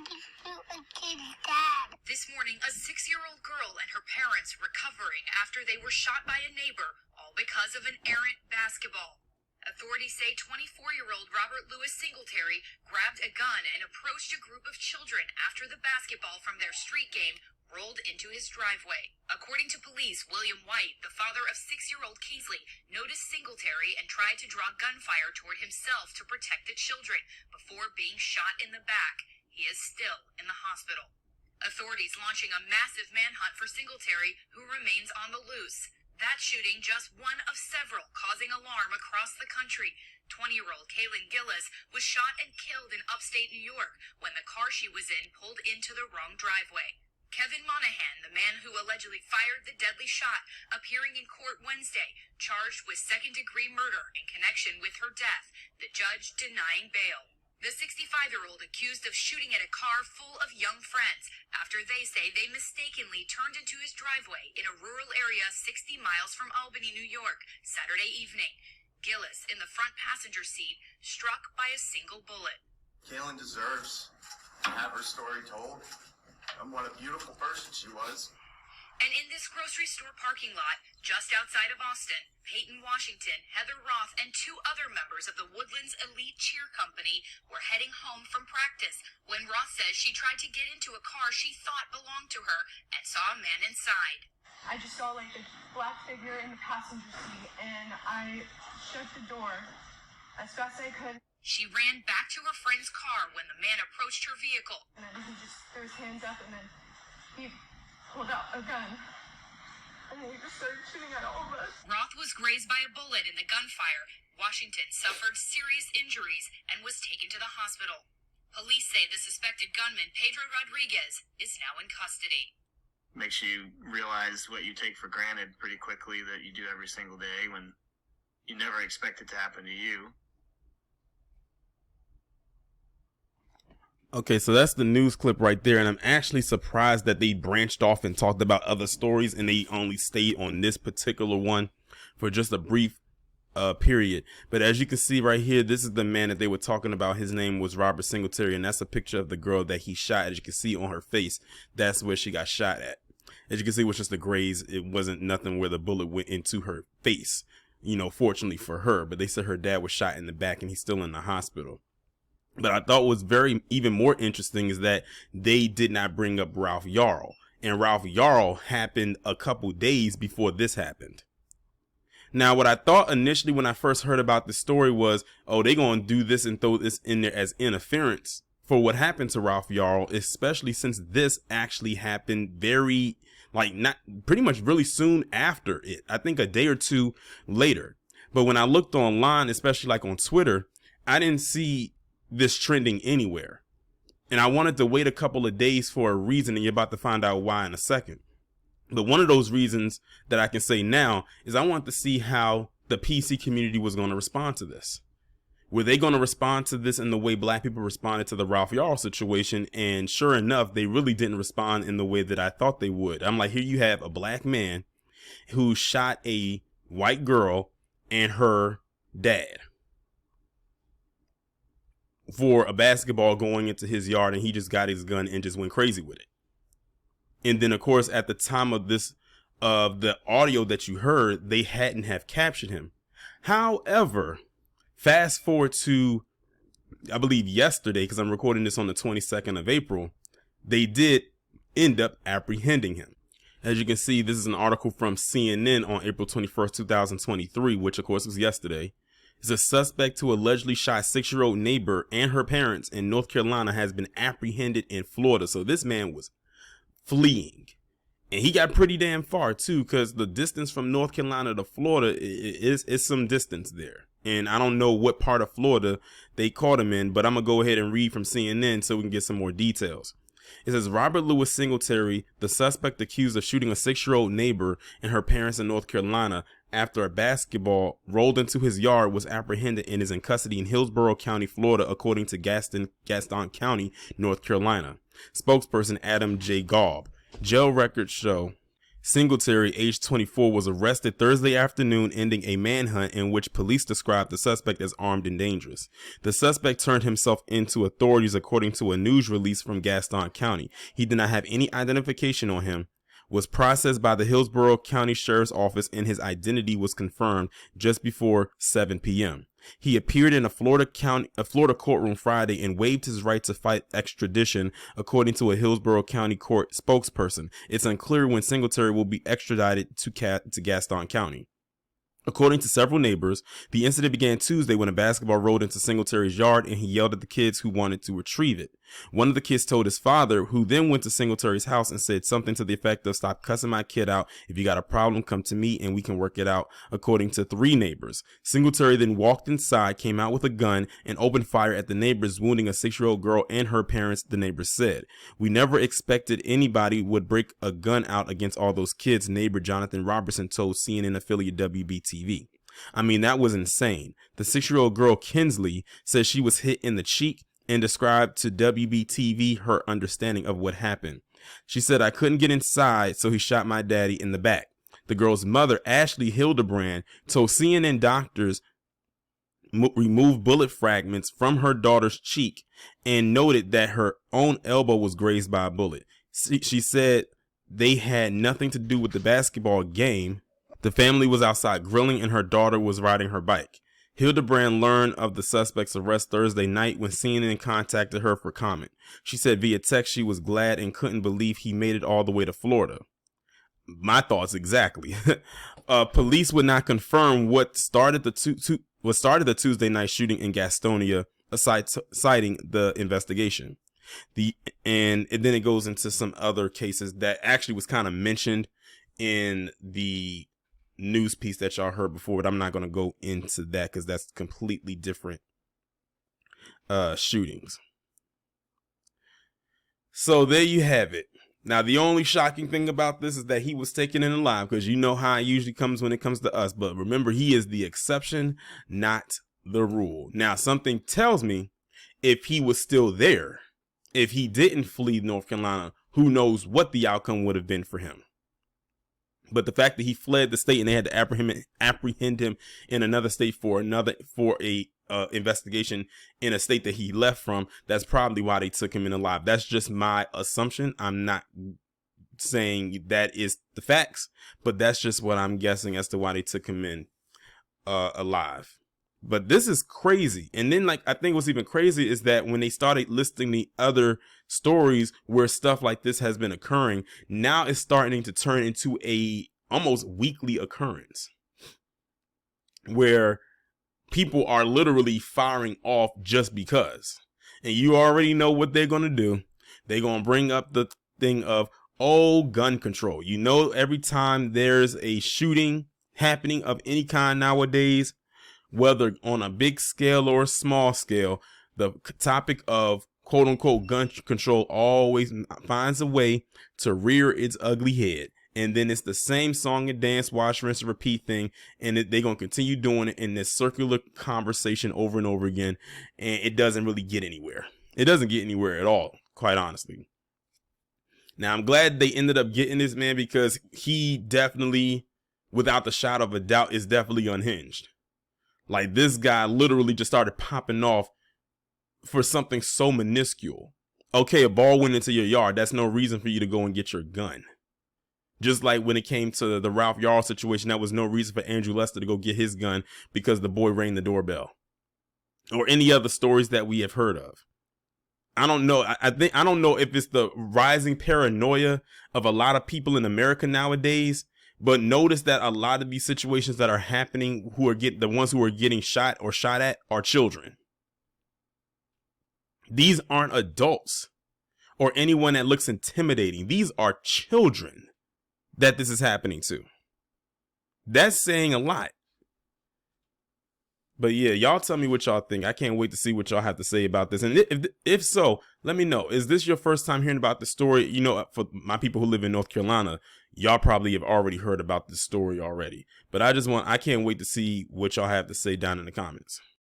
to shoot a kid's dad. This morning, a 6-year-old girl and her parents recovering after they were shot by a neighbor, all because of an errant basketball. Authorities say 24-year-old Robert Singletary grabbed a gun and approached a group of children after the basketball from their street game rolled into his driveway. According to police, William White, the father of 6-year-old Kingsley, noticed Singletary and tried to draw gunfire toward himself to protect the children before being shot in the back. He is still in the hospital. Authorities launching a massive manhunt for Singletary, who remains on the loose. That shooting just one of several causing alarm across the country. 20-year-old Kaylin Gillis was shot and killed in upstate New York when the car she was in pulled into the wrong driveway. Kevin Monahan, the man who allegedly fired the deadly shot, appearing in court Wednesday, charged with second-degree murder in connection with her death, the judge denying bail. The 65-year-old accused of shooting at a car full of young friends after they say they mistakenly turned into his driveway in a rural area 60 miles from Albany, New York, Saturday evening. Gillis, in the front passenger seat, struck by a single bullet. Kaylin deserves to have her story told. And what a beautiful person she was. And in this grocery store parking lot, just outside of Austin, Peyton Washington, Heather Roth, and 2 other members of the Woodlands Elite Cheer Company were heading home from practice when Roth says she tried to get into a car she thought belonged to her and saw a man inside. I just saw like a black figure in the passenger seat, and I shut the door as fast as I could. She ran back to her friend's car when the man approached her vehicle. And then he just threw his hands up, and then he pulled out a gun. And he just started shooting at all of us. Roth was grazed by a bullet in the gunfire. Washington suffered serious injuries and was taken to the hospital. Police say the suspected gunman, Pedro Rodriguez, is now in custody. Makes you realize what you take for granted pretty quickly that you do every single day when you never expect it to happen to you. Okay, so that's the news clip right there, and I'm actually surprised that they branched off and talked about other stories and they only stayed on this particular one for just a brief period. But as you can see right here, this is the man that they were talking about. His name was Robert Singletary, and that's a picture of the girl that he shot. As you can see on her face, that's where she got shot at. As you can see, it was just a graze. It wasn't nothing where the bullet went into her face, you know, fortunately for her. But they said her dad was shot in the back and he's still in the hospital. But I thought was even more interesting is that they did not bring up Ralph Yarl. And Ralph Yarl happened a couple days before this happened. Now, what I thought initially when I first heard about the story was, oh, they're going to do this and throw this in there as interference for what happened to Ralph Yarl, especially since this actually happened very, not pretty much really soon after it. I think a day or two later. But when I looked online, especially like on Twitter, I didn't see this trending anywhere. And I wanted to wait a couple of days for a reason, and you're about to find out why in a second. But one of those reasons that I can say now is I want to see how the PC community was going to respond to this. Were they going to respond to this in the way black people responded to the Ralph Yarl situation? And sure enough, they really didn't respond in the way that I thought they would. I'm like, here you have a black man who shot a white girl and her dad for a basketball going into his yard, and he just got his gun and just went crazy with it. And then, of course, at the time of this, the audio that you heard, they hadn't have captured him. However, fast forward to, I believe yesterday, because I'm recording this on the 22nd of April, they did end up apprehending him. As you can see, this is an article from CNN on April 21st, 2023, which of course was yesterday. Is a suspect who allegedly shot 6-year-old neighbor and her parents in North Carolina has been apprehended in Florida. So this man was fleeing, and he got pretty damn far too, because the distance from North Carolina to Florida is some distance there. And I don't know what part of Florida they caught him in, but I'm gonna go ahead and read from CNN so we can get some more details. It says Robert Louis Singletary, the suspect accused of shooting a 6-year-old neighbor and her parents in North Carolina after a basketball rolled into his yard, was apprehended and is in custody in Hillsborough County, Florida, according to Gaston County, North Carolina. Spokesperson Adam J. Gaub. Jail records show Singletary, age 24, was arrested Thursday afternoon, ending a manhunt in which police described the suspect as armed and dangerous. The suspect turned himself into authorities according to a news release from Gaston County. He did not have any identification on him, was processed by the Hillsborough County Sheriff's Office, and his identity was confirmed just before 7 p.m. He appeared in a Florida courtroom Friday and waived his right to fight extradition, according to a Hillsborough County court spokesperson. It's unclear when Singletary will be extradited to Gaston County. According to several neighbors, the incident began Tuesday when a basketball rolled into Singletary's yard and he yelled at the kids who wanted to retrieve it. One of the kids told his father, who then went to Singletary's house and said something to the effect of, "Stop cussing my kid out. If you got a problem, come to me and we can work it out," according to 3 neighbors. Singletary then walked inside, came out with a gun, and opened fire at the neighbors, wounding a 6-year-old girl and her parents, the neighbors said. "We never expected anybody would break a gun out against all those kids," neighbor Jonathan Robertson told CNN affiliate WBTV. I mean, that was insane. The 6-year-old girl, Kinsley, says she was hit in the cheek and described to WBTV her understanding of what happened. She said, "I couldn't get inside, so he shot my daddy in the back." The girl's mother, Ashley Hildebrand, told CNN doctors removed bullet fragments from her daughter's cheek and noted that her own elbow was grazed by a bullet. She said they had nothing to do with the basketball game. The family was outside grilling and her daughter was riding her bike. Hildebrand learned of the suspect's arrest Thursday night when CNN contacted her for comment. She said via text she was glad and couldn't believe he made it all the way to Florida. My thoughts exactly. Police would not confirm what started the Tuesday night shooting in Gastonia, citing the investigation. And then it goes into some other cases that actually was kind of mentioned in the news piece that y'all heard before, but I'm not going to go into that because that's completely different shootings. So there you have it. Now, the only shocking thing about this is that he was taken in alive, because you know how it usually comes when it comes to us. But remember, he is the exception, not the rule. Now, something tells me if he was still there, if he didn't flee North Carolina, who knows what the outcome would have been for him. But the fact that he fled the state and they had to apprehend him in another state for a investigation in a state that he left from, that's probably why they took him in alive. That's just my assumption. I'm not saying that is the facts, but that's just what I'm guessing as to why they took him in alive. But this is crazy. And then, like, I think what's even crazy is that when they started listing the other stories where stuff like this has been occurring, now it's starting to turn into a almost weekly occurrence where people are literally firing off just because. And you already know what they're going to do. They're going to bring up the thing of, oh, gun control. You know, every time there's a shooting happening of any kind nowadays, whether on a big scale or a small scale, the topic of quote unquote gun control always finds a way to rear its ugly head. And then it's the same song and dance, wash, rinse, and repeat thing. And they're going to continue doing it in this circular conversation over and over again. And it doesn't really get anywhere. It doesn't get anywhere at all, quite honestly. Now, I'm glad they ended up getting this man, because he definitely, without the shadow of a doubt, is definitely unhinged. Like, this guy literally just started popping off for something so minuscule. Okay, a ball went into your yard. That's no reason for you to go and get your gun. Just like when it came to the Ralph Yarl situation, that was no reason for Andrew Lester to go get his gun because the boy rang the doorbell. Or any other stories that we have heard of. I don't know. I don't know if it's the rising paranoia of a lot of people in America nowadays. But notice that a lot of these situations that are happening, the ones who are getting shot or shot at are children. These aren't adults or anyone that looks intimidating. These are children that this is happening to. That's saying a lot. But yeah, y'all tell me what y'all think. I can't wait to see what y'all have to say about this. And if so, let me know. Is this your first time hearing about the story? You know, for my people who live in North Carolina, y'all probably have already heard about this story already. But I can't wait to see what y'all have to say down in the comments.